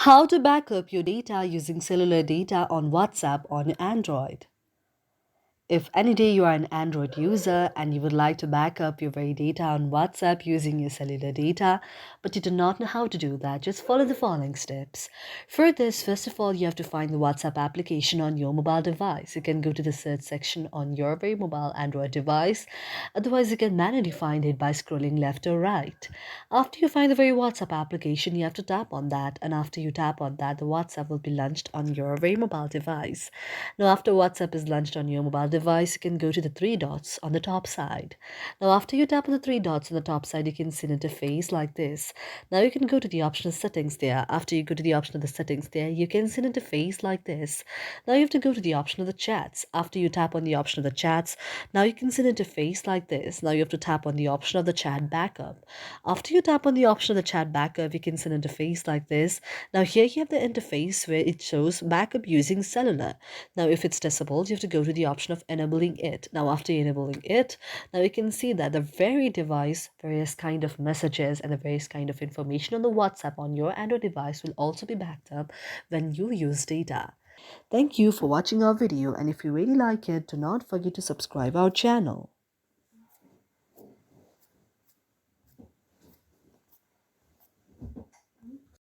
How to back up your data using cellular data on WhatsApp on Android. If any day you are an Android user and you would like to back up your very data on WhatsApp using your cellular data, but you do not know how to do that, just follow the following steps. For this, first of all, you have to find the WhatsApp application on your mobile device. You can go to the search section on your very mobile Android device. Otherwise, you can manually find it by scrolling left or right. After you find the very WhatsApp application, you have to tap on that. And after you tap on that, the WhatsApp will be launched on your very mobile device. Now, after WhatsApp is launched on your mobile device, you can go to the three dots on the top side. Now, after you tap on the three dots on the top side, you can see an interface like this. Now, you can go to the optional settings there. After you go to the option of the settings there, you can see an interface like this. Now, you have to go to the option of the chats. After you tap on the option of the chats, now you can see an interface like this. Now, you have to tap on the option of the chat backup. After you tap on the option of the chat backup, you can see an interface like this. Now, here you have the interface where it shows backup using cellular. Now, if it's disabled, you have to go to the option of enabling it. Now, after enabling it, now you can see that the very device, various kind of messages and the various kind of information on the WhatsApp on your Android device will also be backed up when you use data. Thank you for watching our video, and if you really like it, do not forget to subscribe our channel.